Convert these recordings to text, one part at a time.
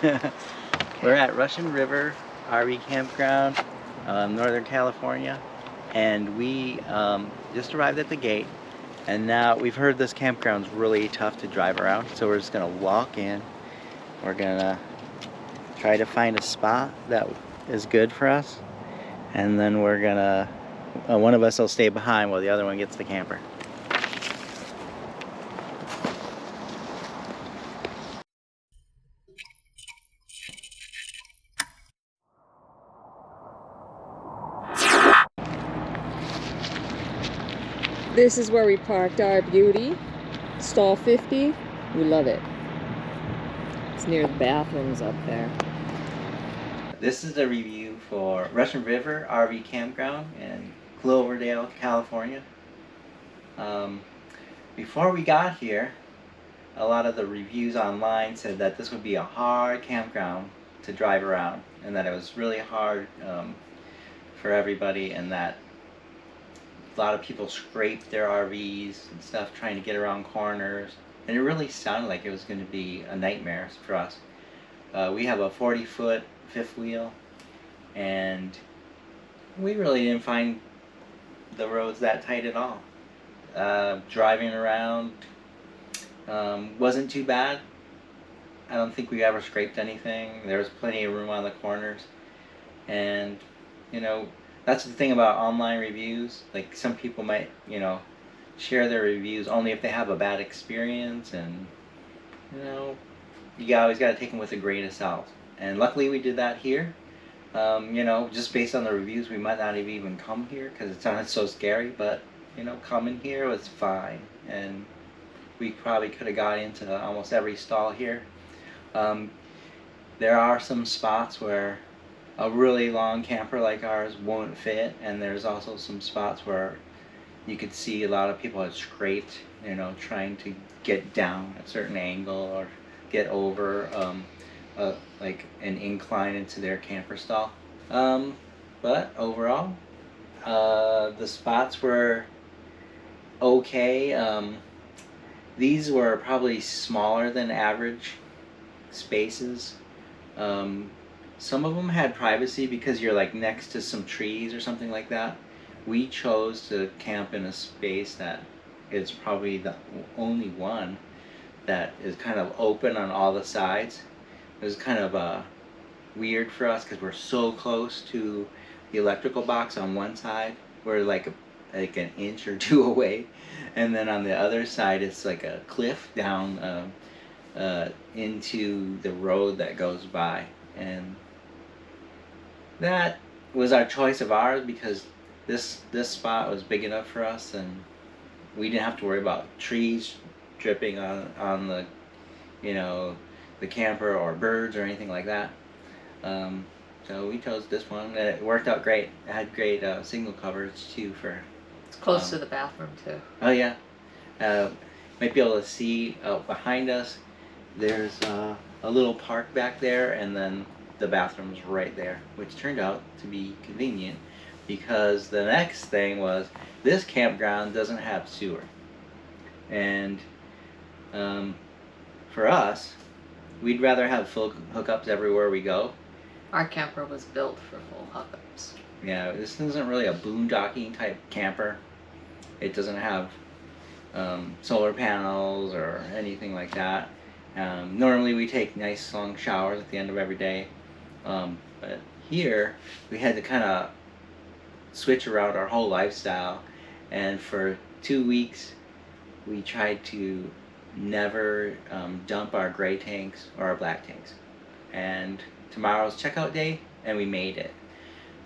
We're at Russian River RV Campground, Northern California, and we just arrived at the gate. And now we've heard this campground's really tough to drive around, so we're just gonna walk in. We're gonna try to find a spot that is good for us, and then we're gonna, one of us will stay behind while the other one gets the camper. This is where we parked our beauty, stall 50. We love it. It's near the bathrooms up there. This is the review for Russian River RV Campground in Cloverdale, California. Before we got here, a lot of the reviews online said that this would be a hard campground to drive around, and that it was really hard for everybody, and that a lot of people scraped their RVs and stuff trying to get around corners, and it really sounded like it was going to be a nightmare for us. We have a 40-foot fifth wheel, and we really didn't find the roads that tight at all. Driving around wasn't too bad. I don't think we ever scraped anything. There was plenty of room on the corners, and you know, that's the thing about online reviews. Like, some people might, share their reviews only if they have a bad experience, and you always got to take them with a grain of salt. And luckily we did that here. Just based on the reviews, we might not have even come here because it sounded so scary, but coming here was fine, and we probably could have got into almost every stall here. There are some spots where a really long camper like ours won't fit, and there's also some spots where you could see a lot of people had scraped, trying to get down a certain angle or get over like an incline into their camper stall. But overall, the spots were okay. These were probably smaller than average spaces. Some of them had privacy because you're like next to some trees or something like that. We chose to camp in a space that is probably the only one that is kind of open on all the sides. It was kind of weird for us because we're so close to the electrical box on one side. We're like an inch or two away, and then on the other side it's like a cliff down into the road that goes by. And that was our choice of ours because this spot was big enough for us, and we didn't have to worry about trees dripping on the the camper, or birds or anything like that. So we chose this one, and it worked out great. It had great signal coverage too. It's close to the bathroom too. Oh yeah. Might be able to see behind us. There's a little park back there, and then the bathroom's right there, which turned out to be convenient because the next thing was this campground doesn't have sewer. And for us, we'd rather have full hookups everywhere we go. Our camper was built for full hookups. Yeah, this isn't really a boondocking type camper. It doesn't have solar panels or anything like that. Normally we take nice long showers at the end of every day, but here we had to kind of switch around our whole lifestyle, and for 2 weeks we tried to never dump our gray tanks or our black tanks. And tomorrow's checkout day, and we made it.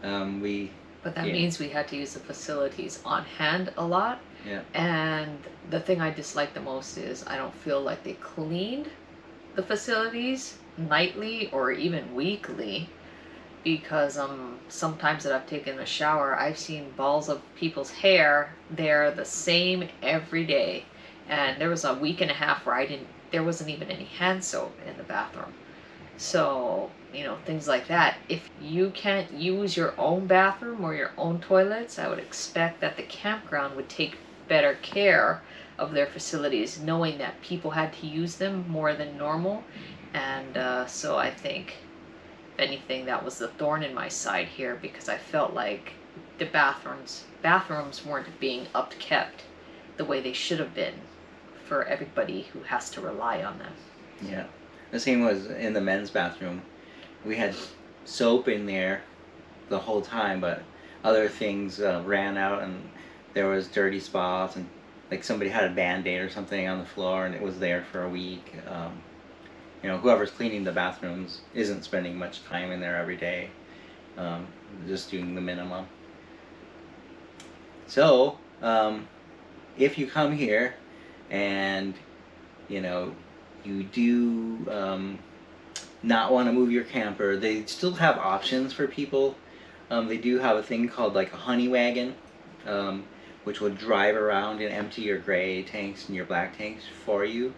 But that means we had to use the facilities on hand a lot. Yeah. And the thing I dislike the most is I don't feel like they cleaned the facilities nightly or even weekly, because sometimes that I've taken a shower, I've seen balls of people's hair there the same every day. And there was a week and a half where there wasn't even any hand soap in the bathroom. So, things like that. If you can't use your own bathroom or your own toilets, I would expect that the campground would take better care of their facilities, knowing that people had to use them more than normal, And so I think, if anything, that was the thorn in my side here, because I felt like the bathrooms weren't being upkept the way they should have been for everybody who has to rely on them. Yeah. The same was in the men's bathroom. We had soap in there the whole time, but other things ran out, and there was dirty spots, and like somebody had a Band-Aid or something on the floor, and it was there for a week. Whoever's cleaning the bathrooms isn't spending much time in there every day, just doing the minimum. So, if you come here and you do not want to move your camper, they still have options for people. They do have a thing called like a honey wagon, which will drive around and empty your gray tanks and your black tanks for you.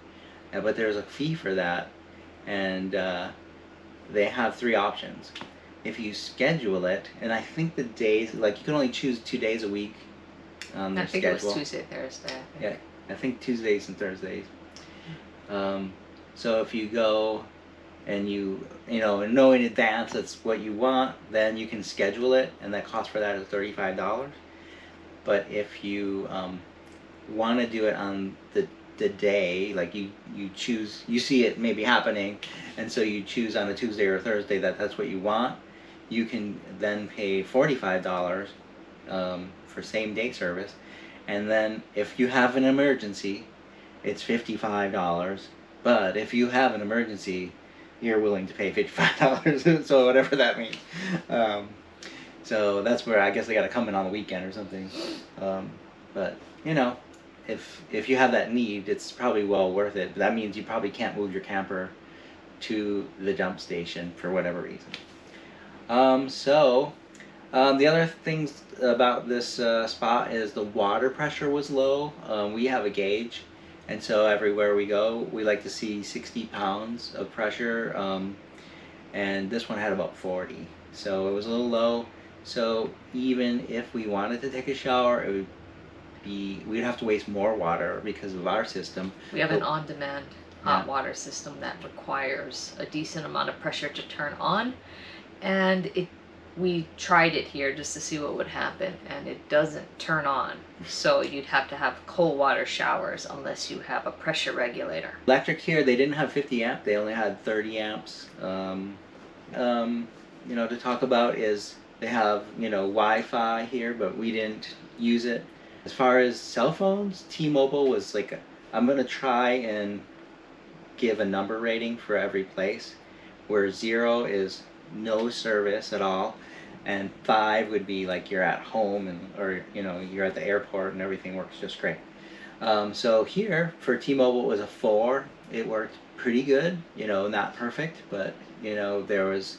But there's a fee for that, and they have 3 options. If you schedule it, and I think the days, like you can only choose 2 days a week on their schedule. I think it was Tuesday, Thursday. Yeah, I think Tuesdays and Thursdays. So if you go and you know in advance that's what you want, then you can schedule it, and that cost for that is $35. But if you want to do it on the day, like you choose, you see it maybe happening, and so you choose on a Tuesday or Thursday that's what you want, you can then pay $45 for same day service, and then if you have an emergency, it's $55. But if you have an emergency, you're willing to pay $55. So whatever that means. So that's where I guess they got to come in on the weekend or something. But if you have that need, it's probably well worth it. But that means you probably can't move your camper to the dump station for whatever reason. The other things about this spot is the water pressure was low. We have a gauge, and so everywhere we go, we like to see 60 pounds of pressure, and this one had about 40. So it was a little low. So even if we wanted to take a shower, we'd have to waste more water because of our system. We have an on-demand hot water system that requires a decent amount of pressure to turn on, and we tried it here just to see what would happen, and it doesn't turn on. So you'd have to have cold water showers unless you have a pressure regulator. Electric here, they didn't have 50 amp, they only had 30 amps. To talk about is they have, Wi-Fi here, but we didn't use it. As far as cell phones, T-Mobile was like, I'm going to try and give a number rating for every place, where 0 is no service at all, and 5 would be like you're at home, or you're at the airport and everything works just great. So here for T-Mobile it was a 4. It worked pretty good, not perfect, but there was,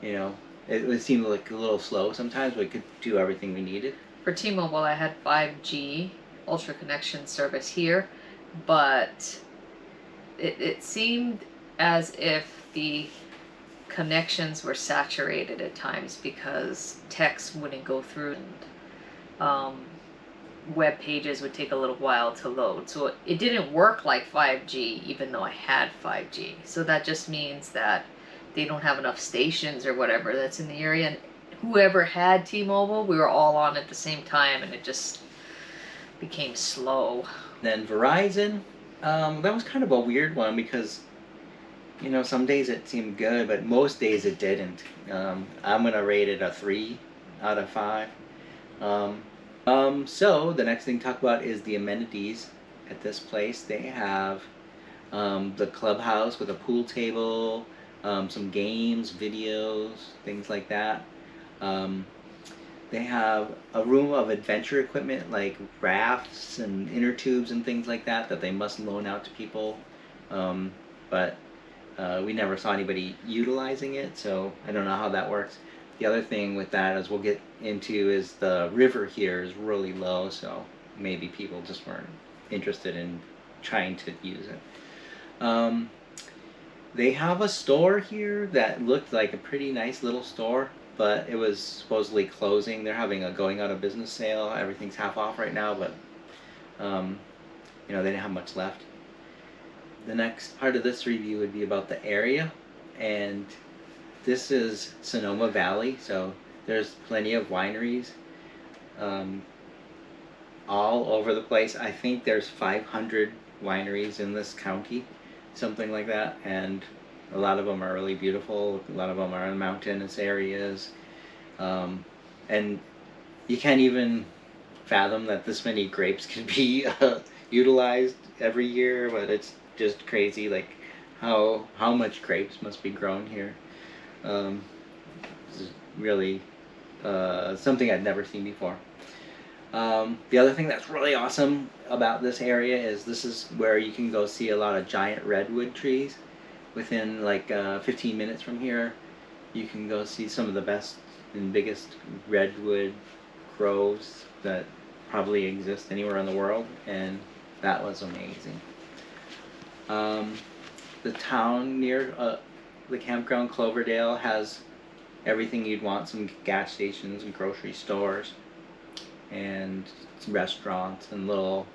it seemed like a little slow sometimes, but we could do everything we needed. For T-Mobile, I had 5G Ultra Connection service here, but it seemed as if the connections were saturated at times because text wouldn't go through, and web pages would take a little while to load. So it didn't work like 5G, even though I had 5G. So that just means that they don't have enough stations or whatever that's in the area. And whoever had T-Mobile, we were all on at the same time, and it just became slow. Then Verizon, that was kind of a weird one because some days it seemed good, but most days it didn't. I'm gonna rate it a 3 out of 5. So the next thing to talk about is the amenities at this place. They have the clubhouse with a pool table, some games, videos, things like that. They have a room of adventure equipment like rafts and inner tubes and things like that they must loan out to people. But we never saw anybody utilizing it, so I don't know how that works. The other thing with that, as we'll get into, is the river here is really low, so maybe people just weren't interested in trying to use it. They have a store here that looked like a pretty nice little store, but it was supposedly closing. They're having a going out of business sale. Everything's half off right now, but they didn't have much left. the next part of this review would be about the area, and this is Sonoma Valley, so there's plenty of wineries all over the place. I think there's 500 wineries in this county, something like that, and a lot of them are really beautiful. A lot of them are in mountainous areas, and you can't even fathom that this many grapes can be utilized every year. But it's just crazy, like how much grapes must be grown here. This is really something I'd never seen before. The other thing that's really awesome about this area is this is where you can go see a lot of giant redwood trees. Within like 15 minutes from here, you can go see some of the best and biggest redwood groves that probably exist anywhere in the world, and that was amazing. The town near the campground, Cloverdale, has everything you'd want: some gas stations and grocery stores, and some restaurants and little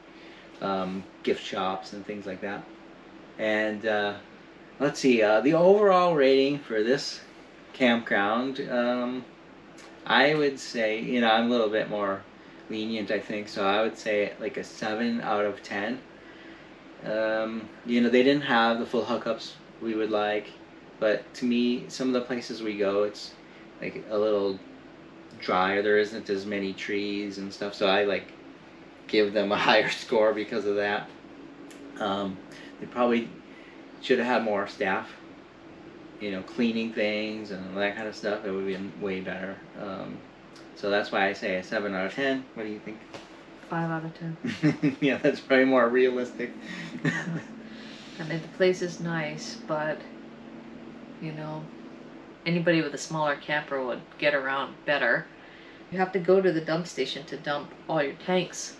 gift shops and things like that. And let's see, the overall rating for this campground, I would say, you know, I'm a little bit more lenient, I think, so I would say like a 7 out of 10. You know, they didn't have the full hookups we would like, but to me, some of the places we go, it's like a little drier. There isn't as many trees and stuff, so I like give them a higher score because of that. They probably should have had more staff, you know, cleaning things and that kind of stuff. It would have been way better. So that's why I say a 7 out of 10. What do you think? 5 out of 10. Yeah, that's probably more realistic. I mean, the place is nice, but, you know, anybody with a smaller camper would get around better. You have to go to the dump station to dump all your tanks.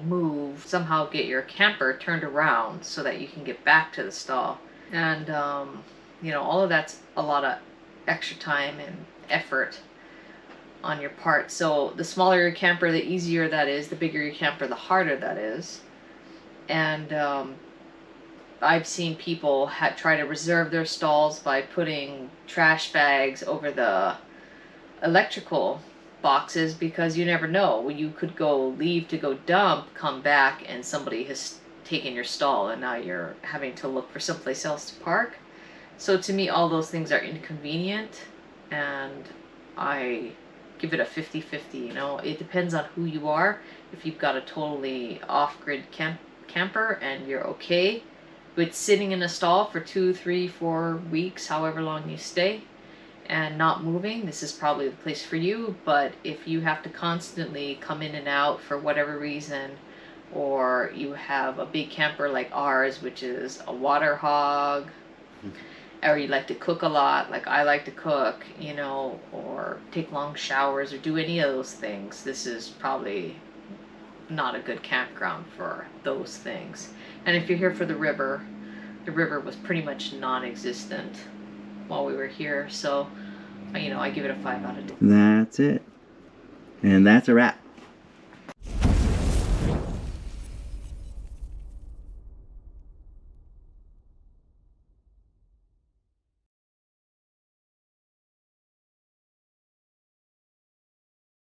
Move, somehow get your camper turned around so that you can get back to the stall. And, you know, all of that's a lot of extra time and effort on your part. So the smaller your camper, the easier that is. The bigger your camper, the harder that is. And I've seen people try to reserve their stalls by putting trash bags over the electrical boxes, because you never know. You could go leave to go dump, come back, and somebody has taken your stall, and now you're having to look for someplace else to park. So to me, all those things are inconvenient, and I give it a 50-50. You know, it depends on who you are. If you've got a totally off-grid camper and you're okay with sitting in a stall for 2, 3, 4 weeks, however long you stay, and not moving, this is probably the place for you. But if you have to constantly come in and out for whatever reason, or you have a big camper like ours, which is a water hog, or you like to cook a lot, like I like to cook, you know, or take long showers, or do any of those things, this is probably not a good campground for those things. And if you're here for the river was pretty much non-existent while we were here, so, you know, I give it a 5 out of 10. That's it. And that's a wrap.